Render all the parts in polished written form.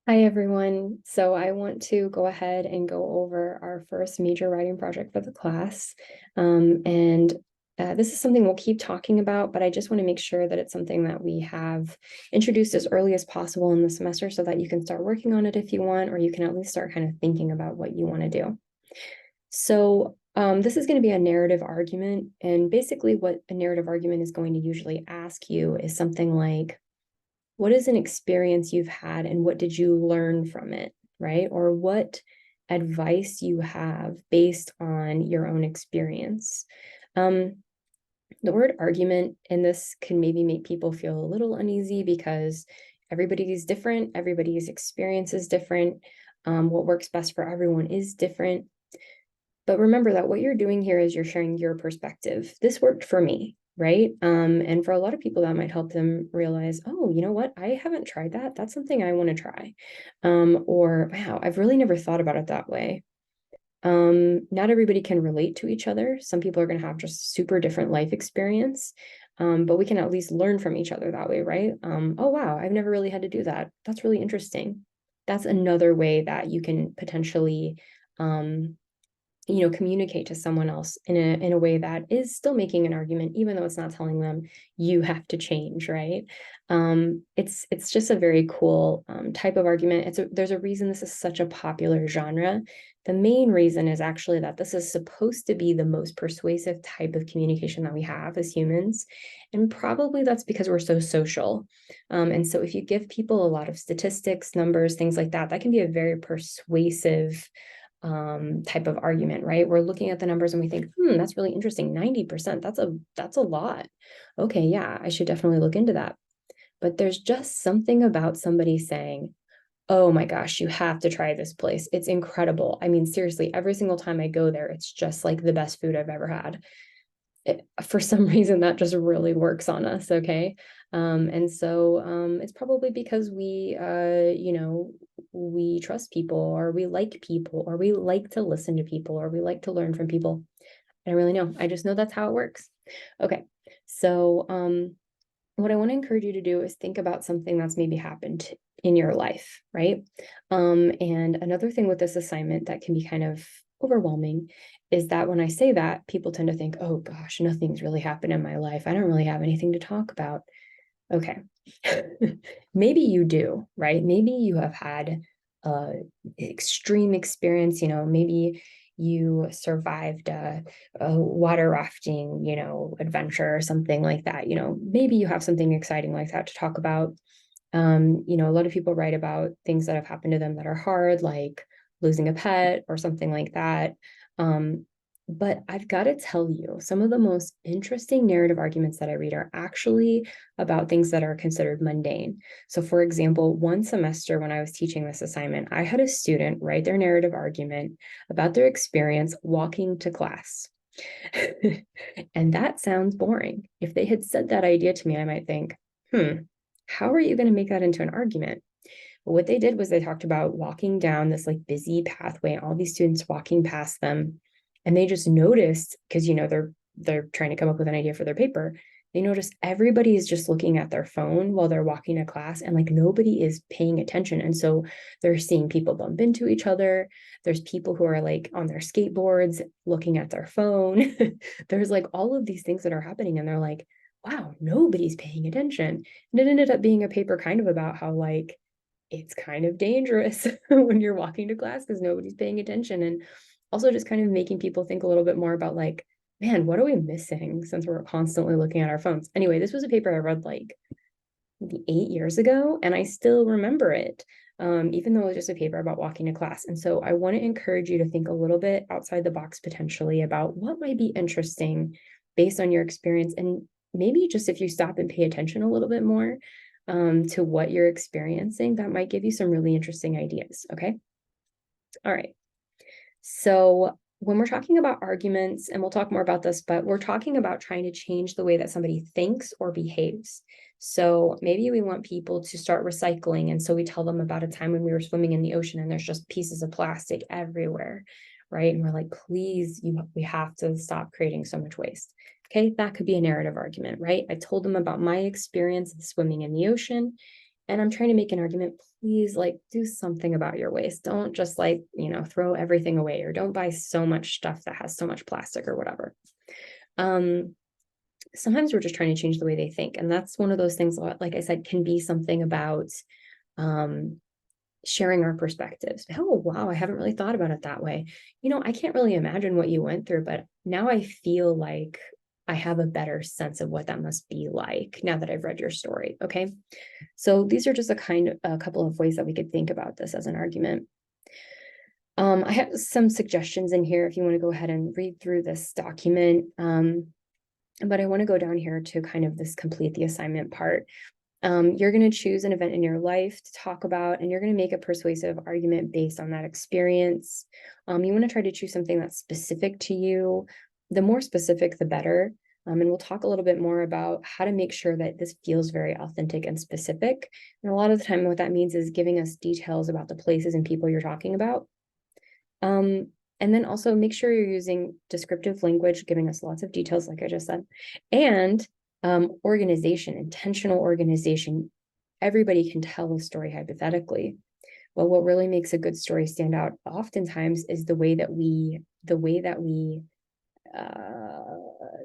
Hi, everyone. So I want to go ahead and go over our first major writing project for the class. And this is something we'll keep talking about, but I just want to make sure that it's something that we have introduced as early as possible in the semester so that you can start working on it if you want, or you can at least start kind of thinking about what you want to do. So this is going to be a narrative argument. And basically what a narrative argument is going to usually ask you is something like, what is an experience you've had and what did you learn from it, right? Or what advice you have based on your own experience. Um, the word argument in this can maybe make people feel a little uneasy because everybody is different, everybody's experience is different. What works best for everyone is different. But remember that what you're doing here is you're sharing your perspective. This worked for me, right? And for a lot of people, that might help them realize, oh, you know what? I haven't tried that. That's something I want to try. Or, wow, I've really never thought about it that way. Not everybody can relate to each other. Some people are going to have just super different life experience. But we can at least learn from each other that way, right? Oh, wow, I've never really had to do that. That's really interesting. That's another way that you can potentially um, communicate to someone else in a way that is still making an argument, even though it's not telling them you have to change, right? It's just a very cool type of argument. There's a reason this is such a popular genre. The main reason is actually that this is supposed to be the most persuasive type of communication that we have as humans. And probably that's because we're so social. And so if you give people a lot of statistics, numbers, things like that, that can be a very persuasive type of argument, right? We're looking at the numbers and we think, that's really interesting. 90%, that's a lot. Okay, yeah, I should definitely look into that. But there's just something about somebody saying, oh my gosh, you have to try this place. It's incredible. I mean, seriously, every single time I go there, it's just like the best food I've ever had. For some reason that just really works on us, okay? And so it's probably because we trust people, or we like people, or we like to listen to people, or we like to learn from people. I don't really know. I just know that's how it works. Okay, so what I want to encourage you to do is think about something that's maybe happened in your life, right? And another thing with this assignment that can be kind of overwhelming is that when I say that, people tend to think, oh gosh, nothing's really happened in my life. I don't really have anything to talk about. Okay. Maybe you do, right? Maybe you have had extreme experience, maybe you survived a water rafting, adventure or something like that. Maybe you have something exciting like that to talk about. A lot of people write about things that have happened to them that are hard, like losing a pet or something like that. Um, but I've got to tell you, some of the most interesting narrative arguments that I read are actually about things that are considered mundane. So, for example, one semester when I was teaching this assignment, I had a student write their narrative argument about their experience walking to class. And that sounds boring. If they had said that idea to me, I might think, how are you going to make that into an argument? But what they did was they talked about walking down this like busy pathway, all these students walking past them, and they just noticed, because they're trying to come up with an idea for their paper. They noticed everybody is just looking at their phone while they're walking to class, and like nobody is paying attention. And so they're seeing people bump into each other. There's people who are like on their skateboards looking at their phone. There's like all of these things that are happening, and they're like, wow, nobody's paying attention. And it ended up being a paper kind of about how like it's kind of dangerous when you're walking to class because nobody's paying attention. And also just kind of making people think a little bit more about like, man, what are we missing since we're constantly looking at our phones? Anyway, this was a paper I read like maybe 8 years ago, and I still remember it, even though it was just a paper about walking to class. And so I want to encourage you to think a little bit outside the box potentially about what might be interesting based on your experience. And maybe just if you stop and pay attention a little bit more to what you're experiencing, that might give you some really interesting ideas. Okay. All right. So when we're talking about arguments, and we'll talk more about this, but we're talking about trying to change the way that somebody thinks or behaves. So maybe we want people to start recycling. And so we tell them about a time when we were swimming in the ocean and there's just pieces of plastic everywhere, right? And we're like, please, we have to stop creating so much waste. Okay, that could be a narrative argument, right? I told them about my experience of swimming in the ocean, and I'm trying to make an argument, please like do something about your waste. Don't just like, throw everything away, or don't buy so much stuff that has so much plastic or whatever. Sometimes we're just trying to change the way they think. And that's one of those things, like I said, can be something about sharing our perspectives. Oh, wow, I haven't really thought about it that way. I can't really imagine what you went through, but now I feel like I have a better sense of what that must be like now that I've read your story. Okay. So these are just a couple of ways that we could think about this as an argument. I have some suggestions in here if you want to go ahead and read through this document. But I want to go down here to kind of this complete the assignment part. You're going to choose an event in your life to talk about, and you're going to make a persuasive argument based on that experience. You want to try to choose something that's specific to you. The more specific, the better. And we'll talk a little bit more about how to make sure that this feels very authentic and specific. And a lot of the time, what that means is giving us details about the places and people you're talking about. And then also make sure you're using descriptive language, giving us lots of details, like I just said, and organization, intentional organization. Everybody can tell a story hypothetically, but what really makes a good story stand out oftentimes is the way that we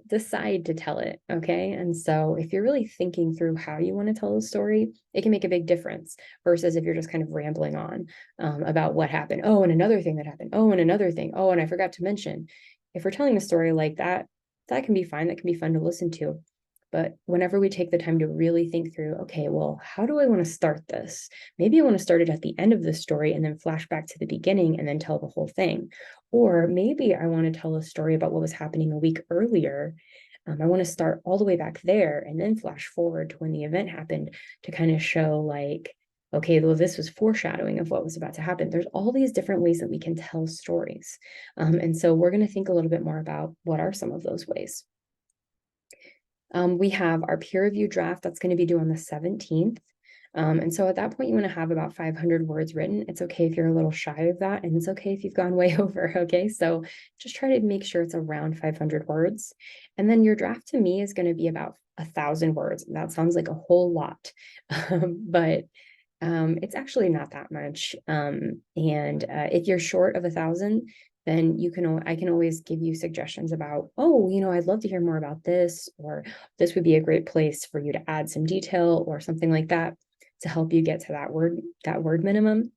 decide to tell it. Okay. And so if you're really thinking through how you want to tell a story, it can make a big difference versus if you're just kind of rambling on about what happened. Oh, and another thing that happened. Oh, and another thing. Oh, and I forgot to mention. If we're telling a story like that, that can be fine. That can be fun to listen to. But whenever we take the time to really think through, okay, well, how do I want to start this? Maybe I want to start it at the end of the story and then flash back to the beginning and then tell the whole thing. Or maybe I want to tell a story about what was happening a week earlier. I want to start all the way back there and then flash forward to when the event happened to kind of show like, okay, well, this was foreshadowing of what was about to happen. There's all these different ways that we can tell stories. And so we're going to think a little bit more about what are some of those ways. We have our peer review draft that's going to be due on the 17th. And so at that point, you want to have about 500 words written. It's okay if you're a little shy of that, and it's okay if you've gone way over. Okay. So just try to make sure it's around 500 words. And then your draft to me is going to be about 1,000 words. That sounds like a whole lot, but it's actually not that much. And if you're short of 1,000, then I can always give you suggestions about, oh, I'd love to hear more about this, or this would be a great place for you to add some detail or something like that to help you get to that word minimum.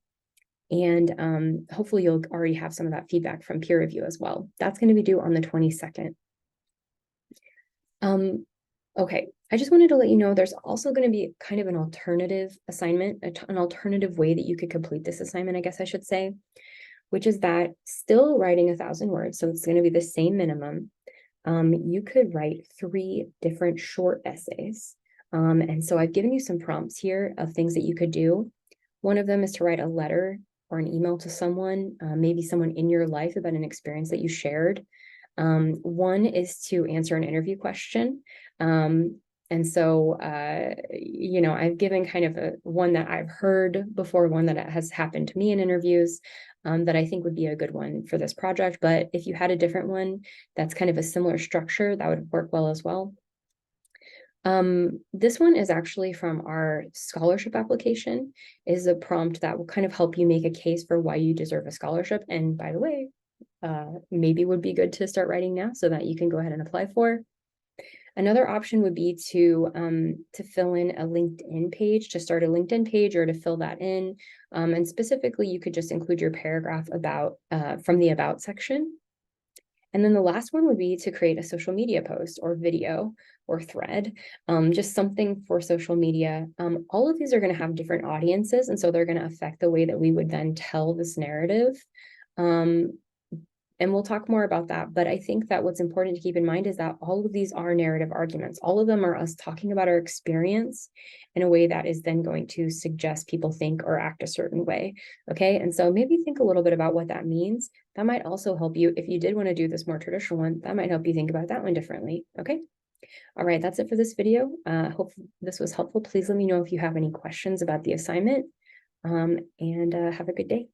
And hopefully you'll already have some of that feedback from peer review as well. That's going to be due on the 22nd. Okay, I just wanted to let you know there's also going to be kind of an alternative assignment, an alternative way that you could complete this assignment, I guess I should say, which is that still writing 1,000 words. So it's going to be the same minimum. You could write 3 different short essays. And so I've given you some prompts here of things that you could do. One of them is to write a letter or an email to someone, maybe someone in your life about an experience that you shared. One is to answer an interview question. And so, I've given kind of one that I've heard before, one that has happened to me in interviews, that I think would be a good one for this project. But if you had a different one that's kind of a similar structure, that would work well as well. This one is actually from our scholarship application, is a prompt that will kind of help you make a case for why you deserve a scholarship. And by the way, maybe would be good to start writing now so that you can go ahead and apply for. Another option would be to fill in a LinkedIn page, to start a LinkedIn page or to fill that in. And specifically, you could just include your paragraph about from the About section. And then the last one would be to create a social media post or video or thread, just something for social media. All of these are going to have different audiences, and so they're going to affect the way that we would then tell this narrative. And we'll talk more about that. But I think that what's important to keep in mind is that all of these are narrative arguments. All of them are us talking about our experience in a way that is then going to suggest people think or act a certain way. Okay. And so maybe think a little bit about what that means. That might also help you if you did want to do this more traditional one, that might help you think about that one differently. Okay. All right. That's it for this video. Hope this was helpful. Please let me know if you have any questions about the assignment, and have a good day.